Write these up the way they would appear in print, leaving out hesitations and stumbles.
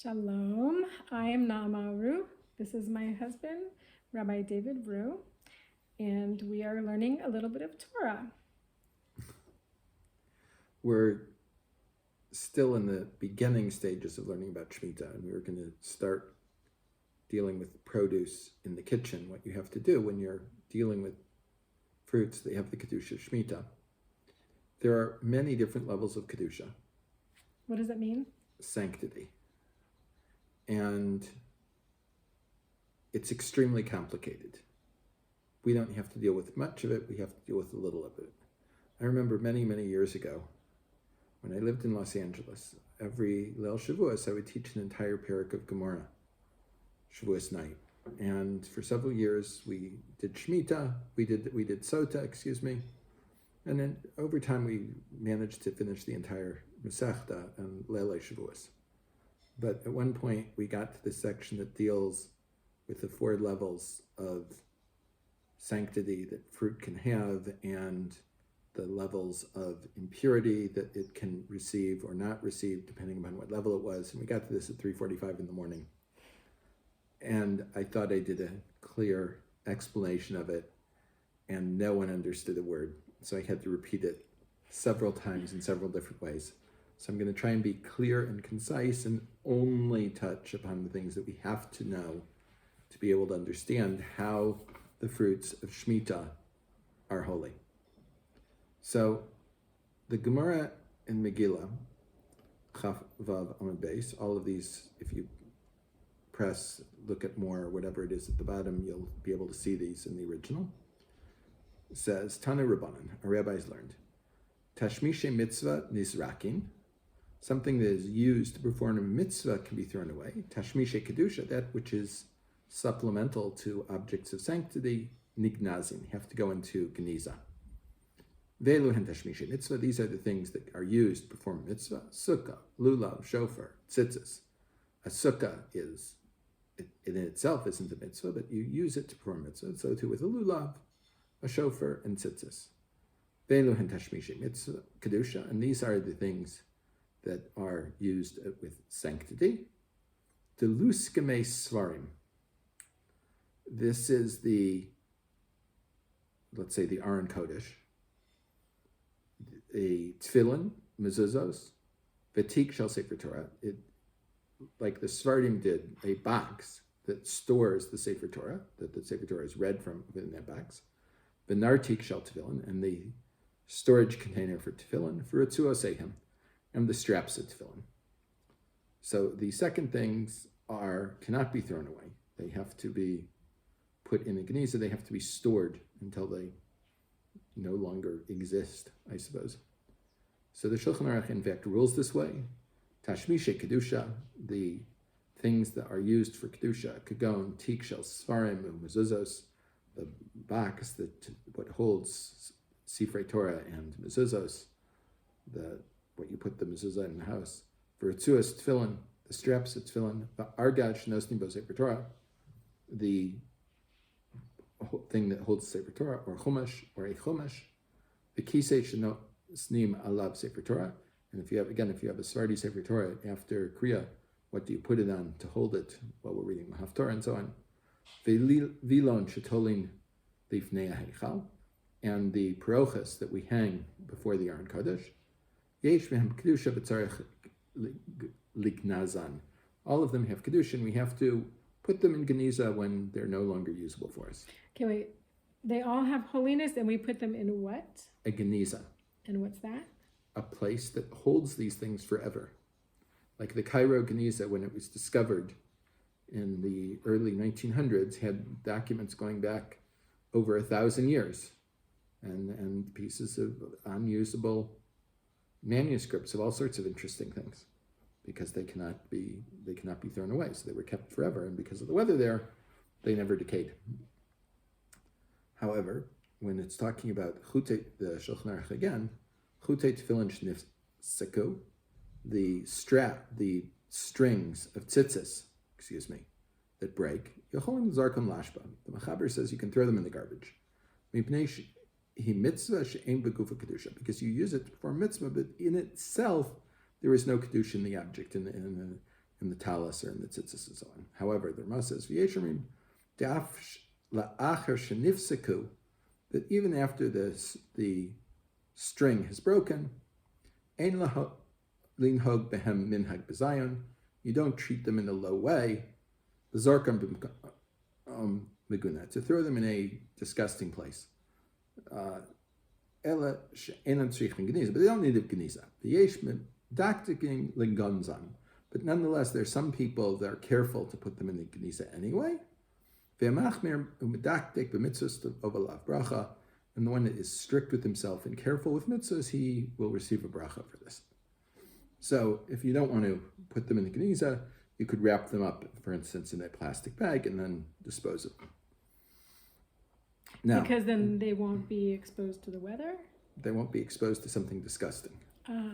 Shalom, I am Naama Ru. This is my husband, Rabbi David Ru, and we are learning a little bit of Torah. We're still in the beginning stages of learning about Shmita, and we're going to start dealing with produce in the kitchen, what you have to do when you're dealing with fruits that have the Kedushah Shmita. There are many different levels of Kedushah. What does that mean? Sanctity. And it's extremely complicated. We don't have to deal with much of it, we have to deal with a little of it. I remember many, many years ago, when I lived in Los Angeles, every Leil Shavuos I would teach an entire parak of Gemara, Shavuos night. And for several years we did Shmita, we did Sota, and then over time we managed to finish the entire Masechta and Leil Shavuos. But at one point we got to the section that deals with the 4 levels of sanctity that fruit can have and the levels of impurity that it can receive or not receive depending upon what level it was. And we got to this at 3:45 in the morning. And I thought I did a clear explanation of it and no one understood a word. So I had to repeat it several times in several different ways. So I'm going to try and be clear and concise and only touch upon the things that we have to know to be able to understand how the fruits of Shmita are holy. So the Gemara in Megillah, Chaf Vav Amud Beis, all of these, if you press, look at more, or whatever it is at the bottom, you'll be able to see these in the original. It says, Tana Rabbanan, our rabbis learned, Tashmishi mitzvah nizraqin, something that is used to perform a mitzvah can be thrown away. Tashmishi Kedushah, that which is supplemental to objects of sanctity, Nignazin, have to go into Geniza. ואלו הן תשמישי mitzvah, these are the things that are used to perform a mitzvah. Sukkah, lulav, shofar, ציצית. A sukkah is, it in itself isn't a mitzvah, but you use it to perform a mitzvah. So too with a lulav, a shofar, and ציצית. ואלו הן תשמישי mitzvah, Kedushah, and these are the things that are used with sanctity. Dloskamei Sfarim. This is the, let's say, the Aron Kodesh. A tefillin, mezuzos, ветיק shall Sefer Torah. It, like the Sfarim did, a box that stores the Sefer Torah, that the Sefer Torah is read from within that box. ונרתיק shall tefillin, and the storage container for tefillin, ורצועותיהן, and the straps of tefillin. So the second things cannot be thrown away. They have to be put in a geniza, they have to be stored until they no longer exist, I suppose. So the Shulchan in fact rules this way. Tashmishi Kedushah, the things that are used for Kedusha, kegon, ותיק shall ספרים ומזוזות, the box that what holds Sifrei Torah and mezuzot, what you put the mezuzah in the house. ורצועות תפילין, the straps of tefillin. וארגז שנושאים בו ספר Torah, the thing that holds Sefer Torah, or chumash, or a chumash. The kisei shnosnim alav Sefer Torah. And if you have a Sephardi Sefer Torah after Kriya, what do you put it on to hold it while we're reading the Haftarah and so on? Vilon shetolin lifnei haichal, and the parochas that we hang before the Aron Kodesh. Yesh mehem kedusha b'tzarech lignazan. All of them have kedusha, and we have to put them in Geniza when they're no longer usable for us. Okay, wait. They all have holiness, and we put them in what? A Geniza. And what's that? A place that holds these things forever. Like the Cairo Geniza, when it was discovered in the early 1900s, had documents going back over 1,000 years, and pieces of unusable manuscripts of all sorts of interesting things, because they cannot be thrown away. So they were kept forever, and because of the weather there, they never decayed. However, when it's talking about the Shulchan again, chutei tefillin shnifseku, the strings of ציצית, that break, yocholim zarkon lashba. The Mechaber says you can throw them in the garbage. He mitzvah she'ein begufa kedusha, because you use it to perform mitzvah, but in itself there is no kedusha in the object, in in the talis or in the tzitzis and so on. However, the Rama says, V'yeshamrim daf la'acher shenifseku, that even after the string has broken, ein linhog behem minhag b'zayon, you don't treat them in a low way, l'zarkam meguna, to throw them in a disgusting place. Ela she'enan tzrichen geniza, but they don't need a geniza. V'yesh daktiking lingonzan, but nonetheless, there's some people that are careful to put them in the geniza anyway. V'amachmir umedaktik b'mitzvos ovalav bracha, and the one that is strict with himself and careful with mitzvahs, he will receive a bracha for this. So if you don't want to put them in the geniza, you could wrap them up, for instance, in a plastic bag and then dispose of them. Now, because then they won't be exposed to the weather? They won't be exposed to something disgusting. Ah.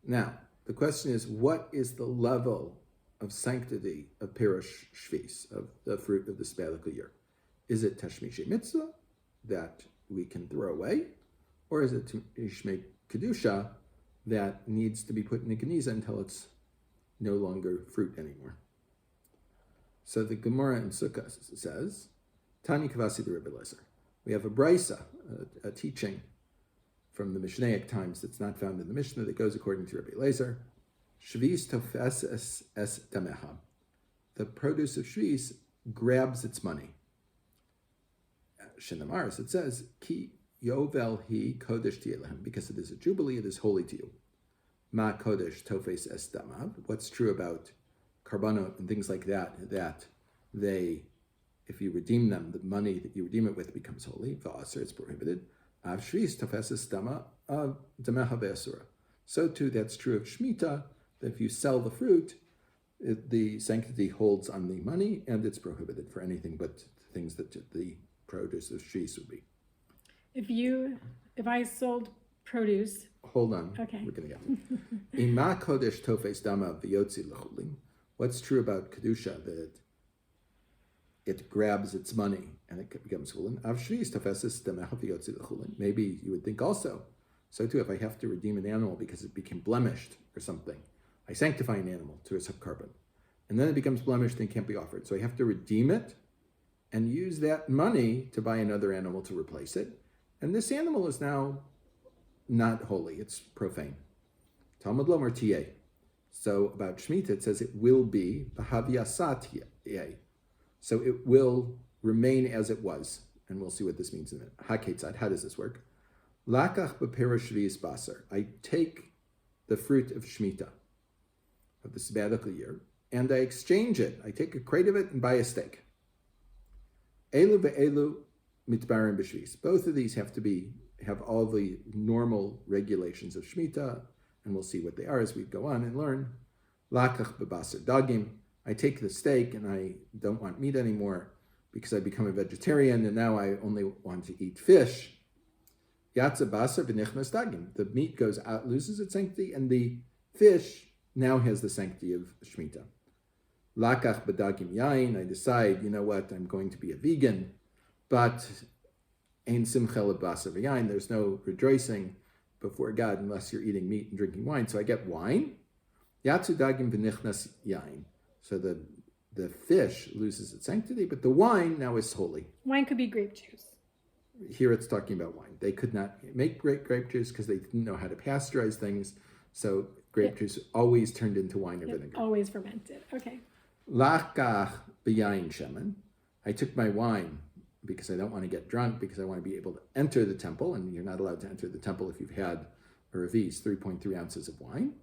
Now, the question is, what is the level of sanctity of Pirush Shvis, of the fruit of the sabbatical year? Is it Tashmishi Mitzvah, that we can throw away? Or is it Tashmishi Kedushah, that needs to be put in the Geniza until it's no longer fruit anymore? So the Gemara in Sukkah says, Tani Kavasi the Rebbe Lezer. We have a brisa, a teaching from the Mishnaic times that's not found in the Mishnah that goes according to Rebbe Lezer. Shvis tofes es dameha. The produce of shvis grabs its money. Shinamaris, it says, Ki yovel hi kodesh tielehem, because it is a jubilee, it is holy to you. Ma kodesh tofes es damav. What's true about karbanot and things like that, that they, if you redeem them, the money that you redeem it with becomes holy. V'aser, it's prohibited. Av shvis tofes es dameha ve'asura. So too, that's true of Shmita, that if you sell the fruit, the sanctity holds on the money, and it's prohibited for anything but things that the produce of shvis would be. If I sold produce. Hold on. Okay. We're going to get to it. Ima kodesh tofes dama v'yotzi l'chulim. What's true about Kedushah, that it grabs its money and it becomes chulin? Av shvis tofeses dama v'yotzi l'chulim. Maybe you would think also, so too, if I have to redeem an animal because it became blemished or something, I sanctify an animal to a subcarbon, and then it becomes blemished and can't be offered. So I have to redeem it and use that money to buy another animal to replace it. And this animal is now not holy, it's profane. Talmud Lomer Tiye. So about Shmita, it says it will be B'havyasat Tiye. So it will remain as it was. And we'll see what this means in a minute. HaKetzad, how does this work? Lakach b'perish shvius basar. I take the fruit of Shmita, of the sabbatical year, and I exchange it. I take a crate of it and buy a steak. Elu ve'elu mitbarim b'shvis. Both of these have all the normal regulations of Shmita, and we'll see what they are as we go on and learn. Lakach b'basar dagim. I take the steak and I don't want meat anymore because I become a vegetarian, and now I only want to eat fish. Yatsa basar v'nichnas dagim. The meat goes out, loses its sanctity, and the fish now has the sanctity of Shmita. Lakach b'dagim yain. I decide, you know what, I'm going to be a vegan, but ein simcha lebasar v'yain. There's no rejoicing before God unless you're eating meat and drinking wine. So I get wine. Yatsu dagim v'nichnas yain. So the fish loses its sanctity, but the wine now is holy. Wine could be grape juice. Here it's talking about wine. They could not make grape juice because they didn't know how to pasteurize things. So grape juice always turned into wine or vinegar. Always fermented. Okay. Lakach b'yayin shemen. I took my wine because I don't want to get drunk, because I want to be able to enter the temple, and you're not allowed to enter the temple if you've had a revis, 3.3 ounces of wine.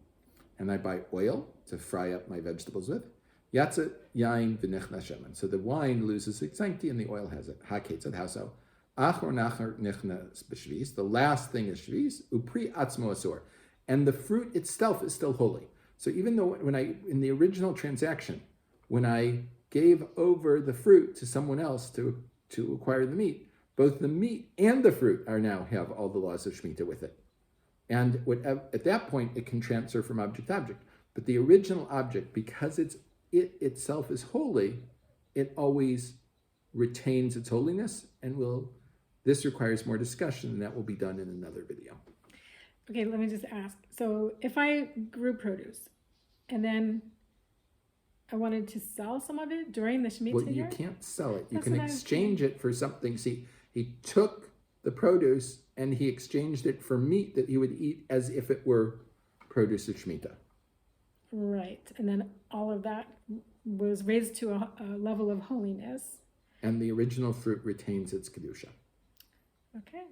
And I buy oil to fry up my vegetables with. Yatsa yain v'nichnas shemen. So the wine loses its sanctity and the oil has it. HaKetzad, how so? Achor nachar nichnas b'shvis. The last thing is shvis. Upri atzmo asur. And the fruit itself is still holy. So even though in the original transaction, when I gave over the fruit to someone else to acquire the meat, both the meat and the fruit have all the laws of Shmita with it. And at that point, it can transfer from object to object. But the original object, because it itself is holy, it always retains its holiness, and this requires more discussion, and that will be done in another video. Okay, let me just ask. So if I grew produce and then I wanted to sell some of it during the Shmita Well, you year. can't sell it. You That's can what I was exchange it for something. See, he took the produce and he exchanged it for meat that he would eat as if it were produce of Shmita. Right. And then all of that was raised to a level of holiness. And the original fruit retains its Kedushah. Okay.